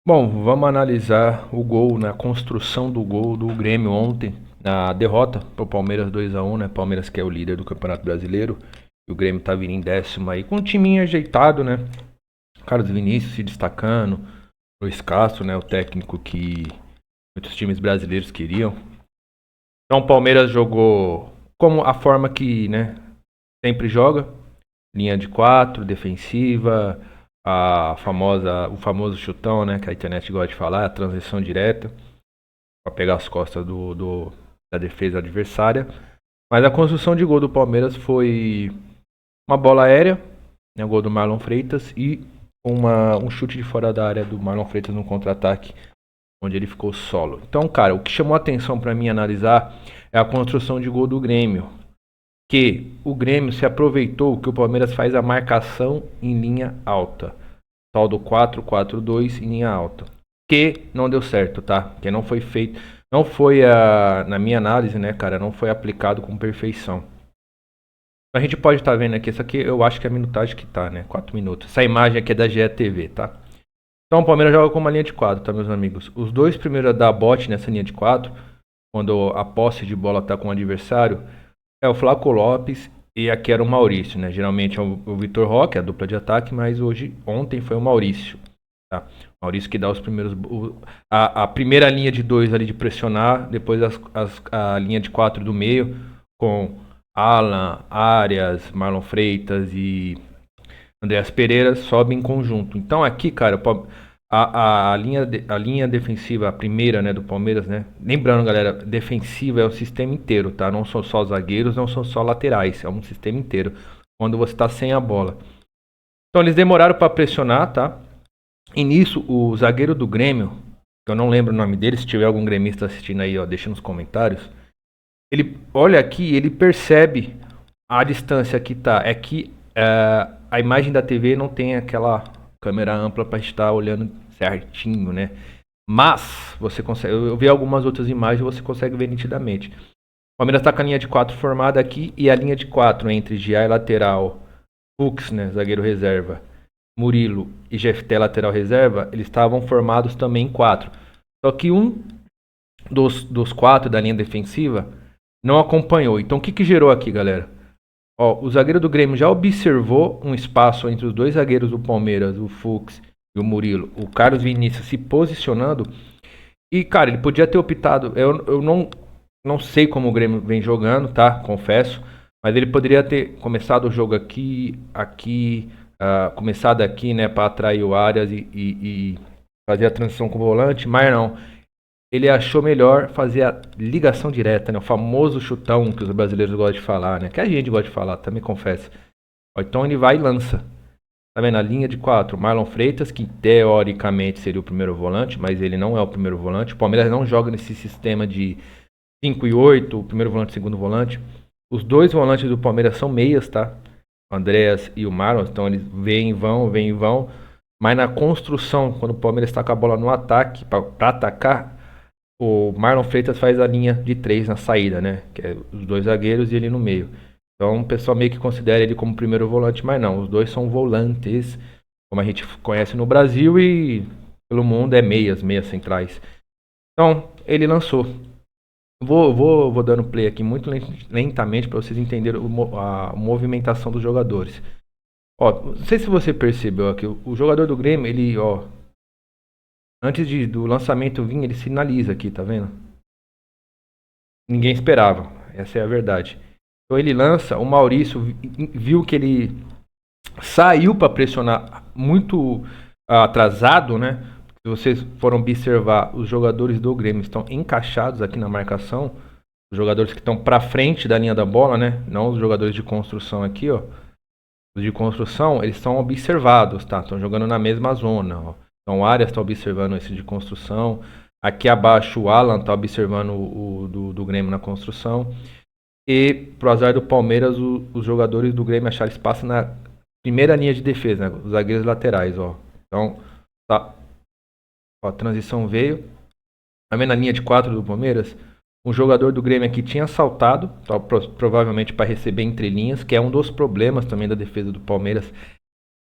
Bom, vamos analisar o gol, a construção do gol do Grêmio ontem, na derrota para o Palmeiras 2-1, né? Palmeiras que é o líder do Campeonato Brasileiro, e o Grêmio tá vindo em décimo aí, com um timinho ajeitado, né? Carlos Vinícius se destacando, Luiz Castro, né? O técnico que muitos times brasileiros queriam. Então o Palmeiras jogou como a forma que, né, sempre joga, linha de quatro, defensiva, o famoso chutão, né, que a internet gosta de falar, a transição direta para pegar as costas da defesa adversária. Mas a construção de gol do Palmeiras foi uma bola aérea, né, o gol do Marlon Freitas e um chute de fora da área do Marlon Freitas no contra-ataque, onde ele ficou solo. Então, cara, o que chamou a atenção para mim analisar é a construção de gol do Grêmio, que o Grêmio se aproveitou que o Palmeiras faz a marcação em linha alta, tal do 4-4-2 em linha alta, que não deu certo, tá? Que não foi feito, não foi na minha análise, né, cara, não foi aplicado com perfeição. A gente pode estar vendo aqui, isso aqui eu acho que é a minutagem que tá, né? 4 minutos. Essa imagem aqui é da GETV, tá? Então o Palmeiras joga com uma linha de 4, tá, meus amigos? Os dois primeiros a dar bote nessa linha de 4, quando a posse de bola tá com o adversário, é o Flaco Lopes e aqui era o Maurício, né? Geralmente é o Vitor Roque, a dupla de ataque, mas ontem foi o Maurício, tá? Maurício que dá os primeiros. A primeira linha de dois ali de pressionar, depois a linha de 4 do meio, com Alan, Arias, Marlon Freitas e Andreas Pereira sobe em conjunto. Então aqui, cara, a linha defensiva, a primeira, né, do Palmeiras, né? Lembrando, galera, defensiva é o sistema inteiro, tá? Não são só zagueiros, não são só laterais, é um sistema inteiro. Quando você tá sem a bola. Então eles demoraram para pressionar, tá? E nisso, o zagueiro do Grêmio, que eu não lembro o nome dele, se tiver algum gremista assistindo aí, ó, deixa nos comentários. Ele olha aqui, ele percebe a distância que tá. É que a imagem da TV não tem aquela câmera ampla para estar olhando certinho, né? Mas você consegue. Eu vi algumas outras imagens e você consegue ver nitidamente. O Palmeiras está com a linha de 4 formada aqui e a linha de 4 entre Gia e lateral, Fux, né, zagueiro reserva, Murilo e Jefté, lateral reserva, eles estavam formados também em 4. Só que um dos 4 da linha defensiva não acompanhou. Então o que gerou aqui, galera? Ó, o zagueiro do Grêmio já observou um espaço entre os dois zagueiros do Palmeiras, o Fux e o Murilo, o Carlos Vinícius se posicionando. E, cara, ele podia ter optado. Eu não sei como o Grêmio vem jogando, tá? Confesso. Mas ele poderia ter começado o jogo começado aqui, né, para atrair o Arias e fazer a transição com o volante, mas não. Ele achou melhor fazer a ligação direta, né? O famoso chutão que os brasileiros gostam de falar, né? Que a gente gosta de falar, também confesso. Então ele vai e lança. Tá vendo? A linha de 4, Marlon Freitas, que teoricamente seria o primeiro volante, mas ele não é o primeiro volante. O Palmeiras não joga nesse sistema de 5 e 8, o primeiro volante e o segundo volante. Os dois volantes do Palmeiras são meias, tá? O Andreas e o Marlon, então eles vêm e vão. Mas na construção, quando o Palmeiras está com a bola no ataque, para atacar, o Marlon Freitas faz a linha de 3 na saída, né? Que é os dois zagueiros e ele no meio. Então o pessoal meio que considera ele como primeiro volante, mas não. Os dois são volantes, como a gente conhece no Brasil e pelo mundo é meias centrais. Então ele lançou. Vou dando play aqui muito lentamente para vocês entenderem a movimentação dos jogadores. Ó, não sei se você percebeu aqui, o jogador do Grêmio, ele, ó, antes do lançamento vir, ele sinaliza aqui, tá vendo? Ninguém esperava, essa é a verdade. Então ele lança, o Maurício viu que ele saiu para pressionar muito atrasado, né? Se vocês foram observar, os jogadores do Grêmio estão encaixados aqui na marcação. Os jogadores que estão para frente da linha da bola, né? Não os jogadores de construção aqui, ó. Os de construção, eles estão observados, tá? Estão jogando na mesma zona, ó. Então o Arias está observando esse de construção. Aqui abaixo o Alan está observando o do Grêmio na construção. E pro azar do Palmeiras, os jogadores do Grêmio acharam espaço na primeira linha de defesa, né? Os zagueiros laterais, ó. Então, tá. Ó, a transição veio. Tá vendo a linha de 4 do Palmeiras? Um jogador do Grêmio aqui tinha saltado, tá, provavelmente para receber entre linhas, que é um dos problemas também da defesa do Palmeiras.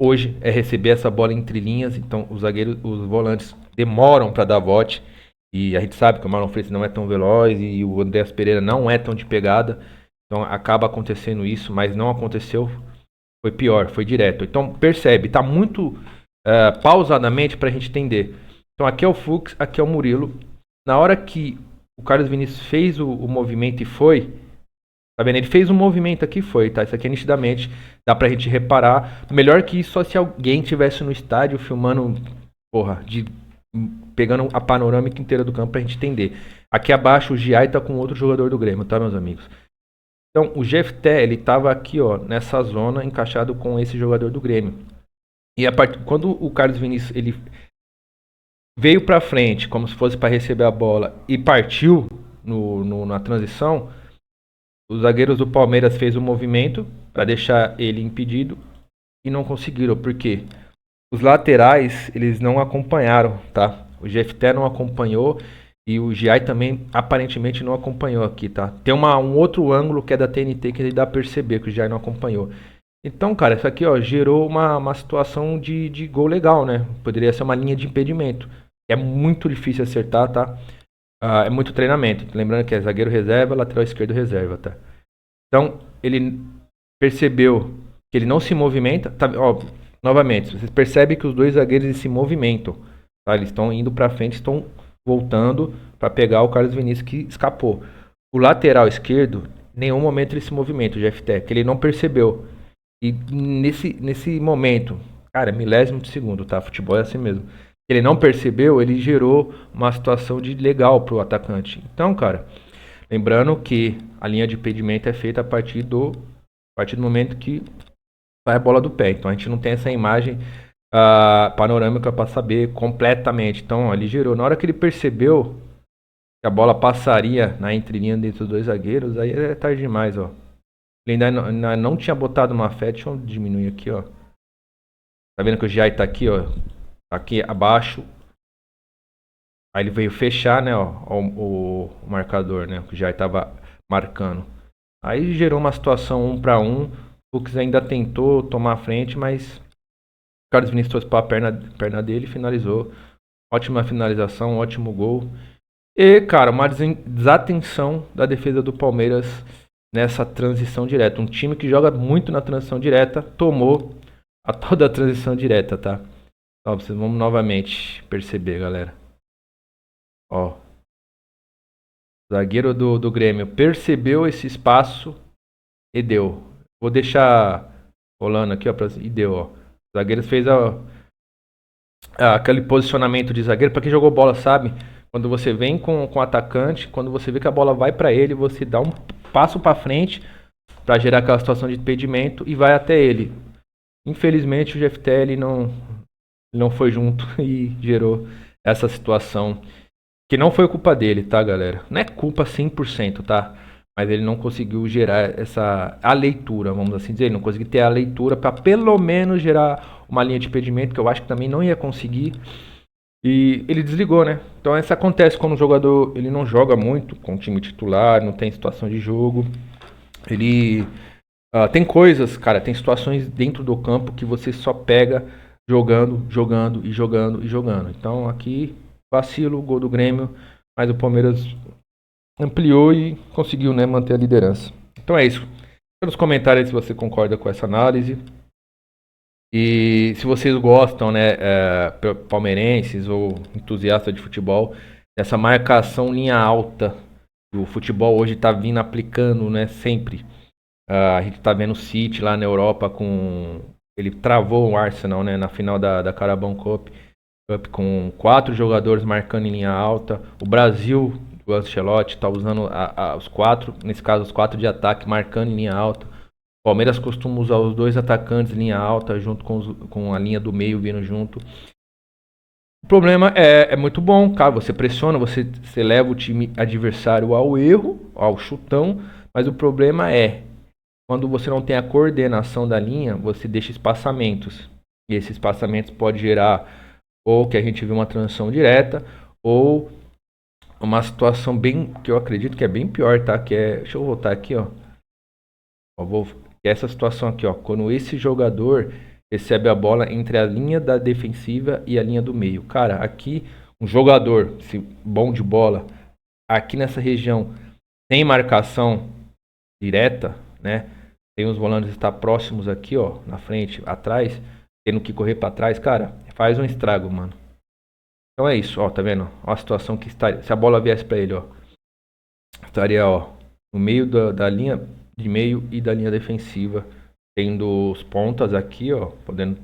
hoje é receber essa bola entre linhas, então os zagueiros, os volantes demoram para dar bote, e a gente sabe que o Marlon Freitas não é tão veloz e o Andreas Pereira não é tão de pegada, então acaba acontecendo isso, mas não aconteceu, foi pior, foi direto. Então percebe, tá muito pausadamente para a gente entender. Então aqui é o Fux, aqui é o Murilo. Na hora que o Carlos Vinícius fez o movimento e foi, tá vendo? Ele fez um movimento aqui e foi, tá? Isso aqui é nitidamente, dá pra gente reparar. Melhor que isso, só se alguém tivesse no estádio filmando, porra, pegando a panorâmica inteira do campo pra gente entender. Aqui abaixo o Giai tá com outro jogador do Grêmio, tá, meus amigos? Então, o Jefté, ele tava aqui, ó, nessa zona, encaixado com esse jogador do Grêmio. E quando o Carlos Vinícius, ele veio pra frente, como se fosse para receber a bola, e partiu na transição, os zagueiros do Palmeiras fez um movimento para deixar ele impedido e não conseguiram, porque os laterais eles não acompanharam, tá? O GFT não acompanhou e o Giai também aparentemente não acompanhou aqui, tá? Tem um outro ângulo que é da TNT que ele dá a perceber que o Giai não acompanhou. Então, cara, isso aqui ó, gerou uma situação de gol legal, né? Poderia ser uma linha de impedimento. É muito difícil acertar, tá? É muito treinamento. Lembrando que é zagueiro reserva, lateral esquerdo reserva, tá? Então, ele percebeu que ele não se movimenta. Tá, ó, novamente, vocês percebem que os dois zagueiros se movimentam. Tá? Eles estão indo para frente, estão voltando para pegar o Carlos Vinícius que escapou. O lateral esquerdo, em nenhum momento ele se movimenta, o GFT, que ele não percebeu. E nesse momento, cara, milésimo de segundo, tá? Futebol é assim mesmo. Ele não percebeu, ele gerou uma situação de legal pro atacante. Então, cara, lembrando que a linha de impedimento é feita a partir do momento que vai a bola do pé. Então a gente não tem essa imagem panorâmica para saber completamente. Então ó, ele gerou. Na hora que ele percebeu que a bola passaria na entrelinha dentro dos dois zagueiros, aí é tarde demais, ó. Ele ainda não tinha botado uma fé. Deixa eu diminuir aqui, ó. Tá vendo que o Giai tá aqui, ó. Aqui abaixo. Aí ele veio fechar, né, ó, o marcador, né, que já estava marcando. Aí gerou uma situação 1 para 1. O Fux ainda tentou tomar a frente, mas o Carlos Vinícius trouxe para a perna dele e finalizou. Ótima finalização, ótimo gol. E, cara, uma desatenção da defesa do Palmeiras nessa transição direta. Um time que joga muito na transição direta tomou toda a transição direta, tá? Então, vamos novamente perceber, galera. Ó, zagueiro do Grêmio percebeu esse espaço e deu. Vou deixar rolando aqui, ó, e deu, ó. O zagueiro fez aquele posicionamento de zagueiro, para quem jogou bola sabe, quando você vem com o atacante, quando você vê que a bola vai para ele, você dá um passo para frente para gerar aquela situação de impedimento e vai até ele. Infelizmente o GFT não foi junto e gerou essa situação. Que não foi culpa dele, tá, galera? Não é culpa 100%, tá? Mas ele não conseguiu gerar a leitura, vamos assim dizer. Ele não conseguiu ter a leitura para pelo menos gerar uma linha de impedimento, que eu acho que também não ia conseguir. E ele desligou, né? Então isso acontece quando o jogador ele não joga muito com o time titular, não tem situação de jogo. Ele tem coisas, cara, tem situações dentro do campo que você só pega jogando, jogando e jogando e jogando. Então aqui vacilo, gol do Grêmio, mas o Palmeiras ampliou e conseguiu, né, manter a liderança. Então é isso. Nos comentários se você concorda com essa análise. E se vocês gostam, né, palmeirenses ou entusiastas de futebol, dessa marcação linha alta que o futebol hoje está vindo aplicando, né, sempre. A gente está vendo o City lá na Europa ele travou o Arsenal, né, na final da Carabao Cup com 4 jogadores marcando em linha alta. O Brasil, o Ancelotti, está usando os 4, nesse caso os 4 de ataque, marcando em linha alta. O Palmeiras costuma usar os 2 atacantes em linha alta, junto com a linha do meio vindo junto. O problema é muito bom, cara. Você pressiona, você leva o time adversário ao erro, ao chutão, mas o problema é quando você não tem a coordenação da linha, você deixa espaçamentos. E esses espaçamentos podem gerar ou que a gente viu uma transição direta, ou uma situação bem, que eu acredito que é bem pior, tá? Que é, deixa eu voltar aqui, ó. Essa situação aqui, ó. Quando esse jogador, recebe a bola entre a linha da defensiva e a linha do meio. Cara, aqui um jogador bom de bola, aqui nessa região, sem marcação direta, né? Tem os volantes que estão próximos aqui, ó, na frente, atrás, tendo que correr para trás, cara, faz um estrago, mano. Então é isso, ó, tá vendo? Ó a situação que está, se a bola viesse para ele, ó, estaria, ó, no meio da linha de meio e da linha defensiva, tendo os pontas aqui, ó, podendo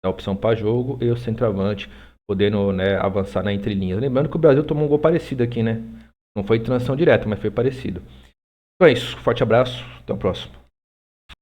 dar opção para jogo e o centroavante podendo, né, avançar na entrelinha. Lembrando que o Brasil tomou um gol parecido aqui, né? Não foi transição direta, mas foi parecido. Então é isso, forte abraço, até o próximo.